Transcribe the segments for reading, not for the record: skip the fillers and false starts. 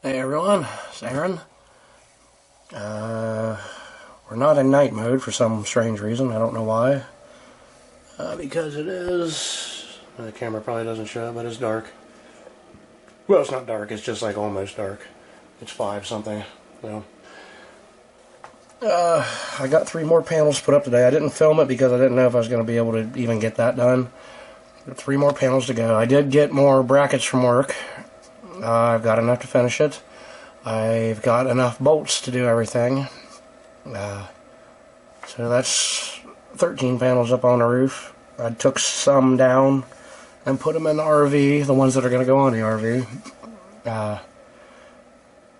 Hey everyone, it's Aaron. We're not in night mode for some strange reason. I don't know why. Because it is... The camera probably doesn't show it, but it's dark. Well, it's not dark, it's just like almost dark. It's 5 something. So, I got 3 more panels put up today. I didn't film it because I didn't know if I was going to be able to even get that done. 3 more panels to go. I did get more brackets from work. I've got enough to finish it. I've got enough bolts to do everything. So that's 13 panels up on the roof. I took some down and put them in the RV, the ones that are going to go on the RV.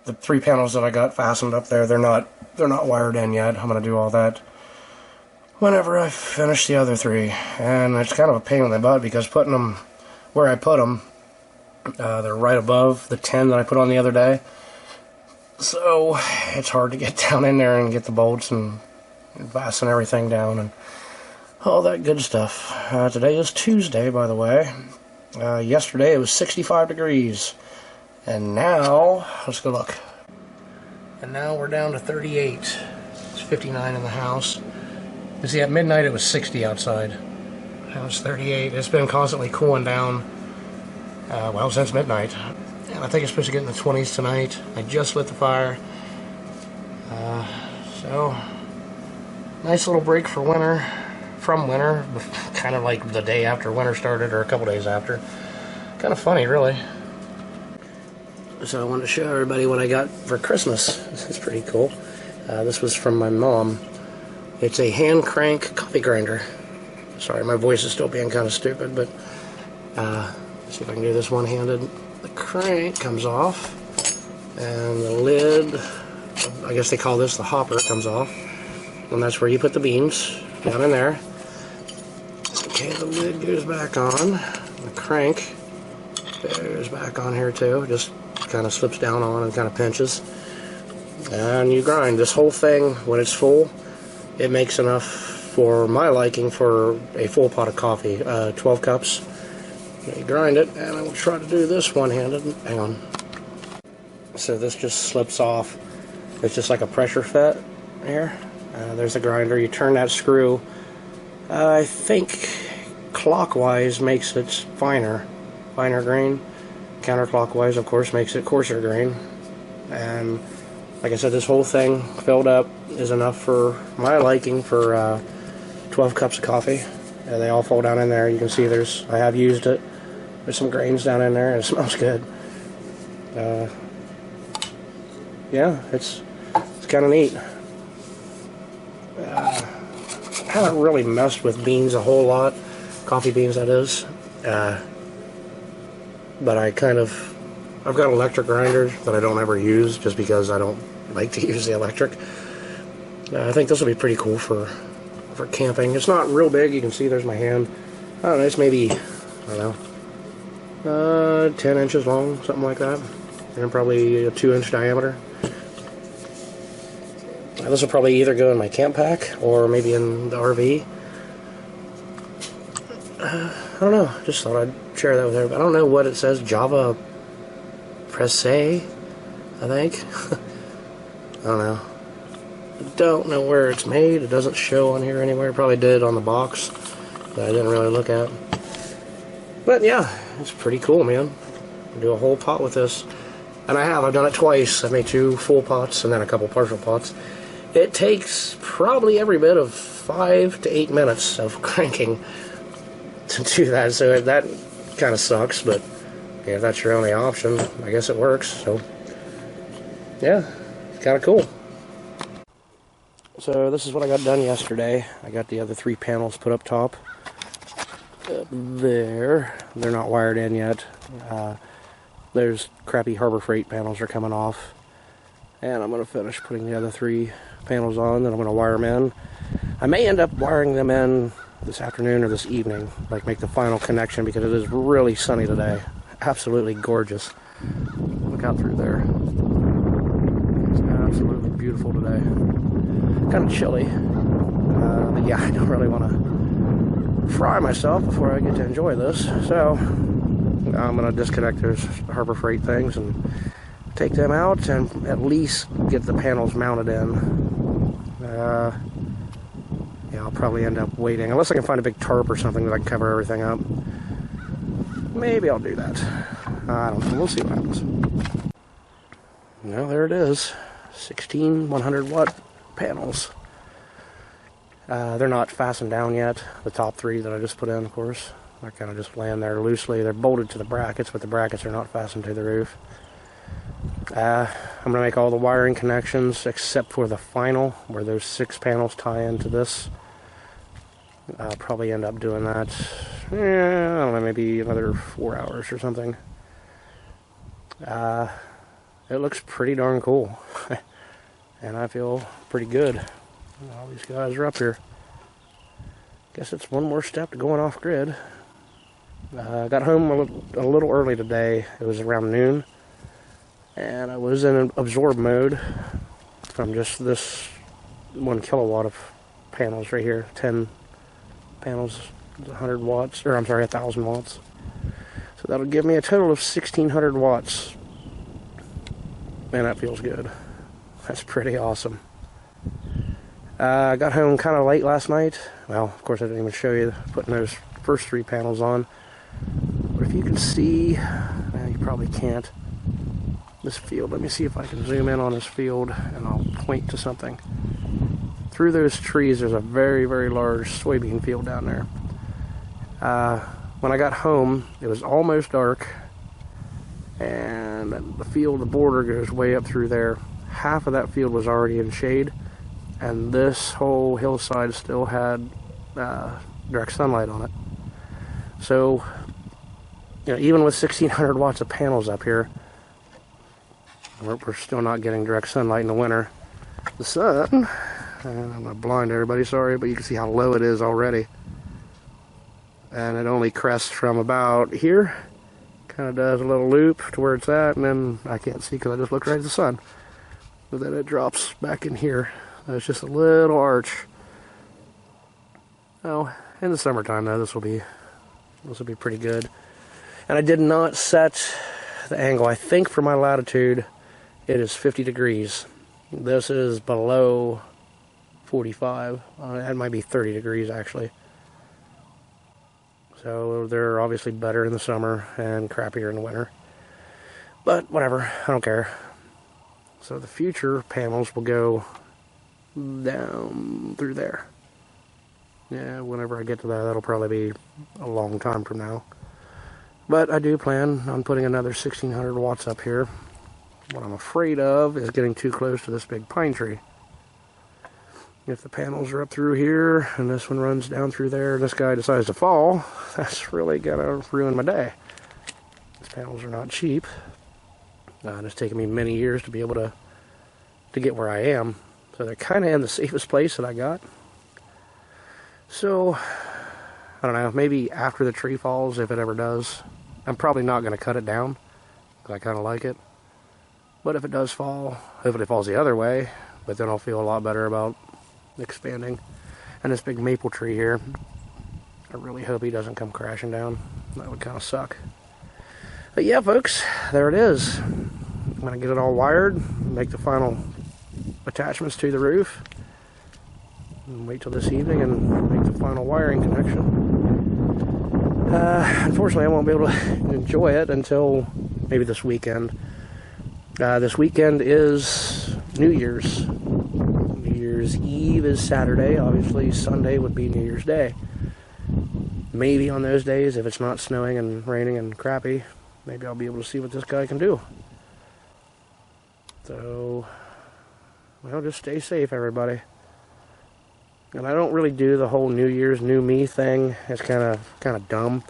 The 3 panels that I got fastened up there, they're not wired in yet. I'm going to do all that whenever I finish the other 3. And it's kind of a pain in the butt because putting them where I put them, they're right above the 10 that I put on the other day. So it's hard to get down in there and get the bolts and fasten everything down and all that good stuff. Today is Tuesday, by the way. Yesterday it was 65 degrees. And now, let's go look. And now we're down to 38. It's 59 in the house. You see, at midnight it was 60 outside. Now it's 38. It's been constantly cooling down. Well, since midnight. And I think it's supposed to get in the 20s tonight. I just lit the fire. So, nice little break for winter. From winter. Kind of like the day after winter started, or a couple days after. Kind of funny, really. So I wanted to show everybody what I got for Christmas. It's pretty cool. This was from my mom. It's a hand crank coffee grinder. Sorry, my voice is still being kind of stupid, but let's see if I can do this one-handed. The crank comes off, and the lid, I guess they call this the hopper, comes off, and that's where you put the beans, down in there. Okay, the lid goes back on. The crank goes back on here too, just kind of slips down on and kind of pinches. And you grind this whole thing. When it's full, it makes enough for my liking for a full pot of coffee, 12 cups. You grind it, and I will try to do this one-handed. Hang on. So this just slips off. It's just like a pressure fit here. There's the grinder. You turn that screw. I think clockwise makes it finer grain. Counterclockwise, of course, makes it coarser grain. And like I said, this whole thing filled up is enough for my liking for 12 cups of coffee. They all fall down in there. You can see I have used it. There's some grains down in there, and it smells good. Yeah, it's kind of neat. I haven't really messed with beans a whole lot, coffee beans that is. But I've got electric grinders that I don't ever use just because I don't like to use the electric. I think this will be pretty cool for camping. It's not real big. You can see there's my hand. I don't know, it's maybe, I don't know, 10 inches long, something like that. And probably a 2-inch diameter. This will probably either go in my camp pack or maybe in the RV. I don't know, just thought I'd share that with everybody. I don't know what it says, Java Presse, I think. I don't know. I don't know where it's made. It doesn't show on here anywhere. It probably did on the box that I didn't really look at. But yeah, it's pretty cool, man. Do a whole pot with this. And I've done it twice. I made 2 full pots and then a couple partial pots. It takes probably every bit of 5 to 8 minutes of cranking to do that, so that kind of sucks, but yeah, if that's your only option, I guess it works. So yeah, it's kind of cool. So this is what I got done yesterday. I got the other 3 panels put up top. There, they're not wired in yet. There's crappy Harbor Freight panels are coming off, and I'm going to finish putting the other 3 panels on, then I'm going to wire them in. I may end up wiring them in this afternoon or this evening, like make the final connection, because it is really sunny today. Absolutely gorgeous. Look out through there. It's absolutely beautiful today. Kind of chilly. But yeah, I don't really want to fry myself before I get to enjoy this. So I'm going to disconnect those Harbor Freight things and take them out and at least get the panels mounted in. Yeah, I'll probably end up waiting, unless I can find a big tarp or something that I can cover everything up. Maybe I'll do that. I don't know. We'll see what happens. Well, there it is. 16 100-watt panels. They're not fastened down yet. The top three that I just put in, of course. They're kind of just laying there loosely. They're bolted to the brackets, but the brackets are not fastened to the roof. I'm going to make all the wiring connections except for the final, where those 6 panels tie into this. I'll probably end up doing that, I don't know, maybe another 4 hours or something. It looks pretty darn cool. And I feel pretty good. All these guys are up here. Guess it's one more step to going off grid. I got home a little early today. It was around noon. And I was in absorb mode from just this 1 kilowatt of panels right here. 10 panels, 100 watts, or I'm sorry, 1,000 watts. So that'll give me a total of 1,600 watts. Man, that feels good. That's pretty awesome. I got home kind of late last night. Well, of course I didn't even show you putting those first 3 panels on. But if you can see, you probably can't, this field. Let me see if I can zoom in on this field and I'll point to something. Through those trees there's a very, very large soybean field down there. When I got home, it was almost dark, and the field, the border goes way up through there. Half of that field was already in shade, and this whole hillside still had direct sunlight on it. So, you know, even with 1,600 watts of panels up here, we're still not getting direct sunlight in the winter. The sun, I'm going to blind everybody, sorry, but you can see how low it is already. And it only crests from about here, kind of does a little loop to where it's at, and then I can't see because I just looked right at the sun. But then it drops back in here. It's just a little arch. Oh, in the summertime though, this will be pretty good. And I did not set the angle. I think for my latitude, it is 50 degrees. This is below 45. It might be 30 degrees actually. So they're obviously better in the summer and crappier in the winter. But whatever, I don't care. So the future panels will go down through there. Yeah, whenever I get to that, that'll probably be a long time from now. But I do plan on putting another 1,600 watts up here. What I'm afraid of is getting too close to this big pine tree. If the panels are up through here, and this one runs down through there, and this guy decides to fall, that's really gonna ruin my day. These panels are not cheap. It's taken me many years to be able to get where I am. So they're kind of in the safest place that I got. So, I don't know, maybe after the tree falls, if it ever does. I'm probably not going to cut it down, because I kind of like it. But if it does fall, hopefully it falls the other way, but then I'll feel a lot better about expanding. And this big maple tree here, I really hope he doesn't come crashing down. That would kind of suck. But yeah, folks, there it is. I'm going to get it all wired, make the final attachments to the roof, and wait till this evening and make the final wiring connection. Unfortunately, I won't be able to enjoy it until maybe this weekend. This weekend is New Year's. New Year's Eve is Saturday. Obviously, Sunday would be New Year's Day. Maybe on those days, if it's not snowing and raining and crappy, maybe I'll be able to see what this guy can do. So, well, just stay safe, everybody. And I don't really do the whole New Year's, new me thing. It's kind of dumb.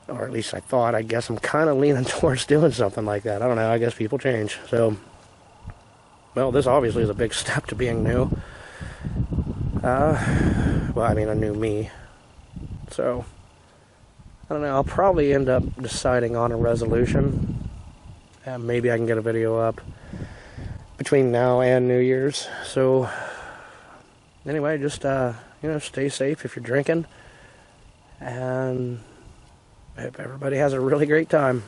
Or at least I thought. I guess I'm kind of leaning towards doing something like that. I don't know. I guess people change. So, well, this obviously is a big step to being new. Well, I mean, a new me. So, I don't know. I'll probably end up deciding on a resolution. And maybe I can get a video up between now and New Year's. So, anyway, just, stay safe if you're drinking. And I hope everybody has a really great time.